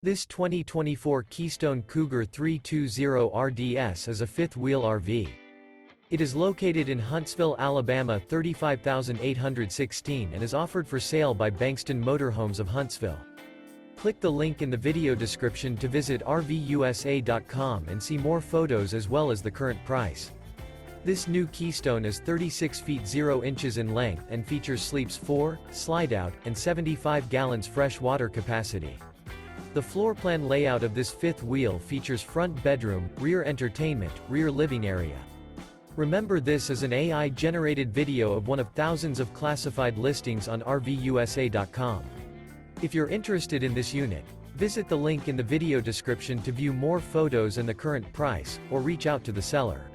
This 2024 Keystone Cougar 320 RDS is a fifth-wheel RV. It is located in Huntsville, Alabama 35816 and is offered for sale by Bankston Motorhomes of Huntsville. Click the link in the video description to visit RVUSA.com and see more photos as well as the current price. This new Keystone is 36 feet 0 inches in length and features sleeps 4, Slideout, and 75 gallons fresh water capacity. The floor plan layout of this fifth wheel features front bedroom, rear entertainment, rear living area. Remember, this is an AI-generated video of one of thousands of classified listings on RVUSA.com. If you're interested in this unit, visit the link in the video description to view more photos and the current price, or reach out to the seller.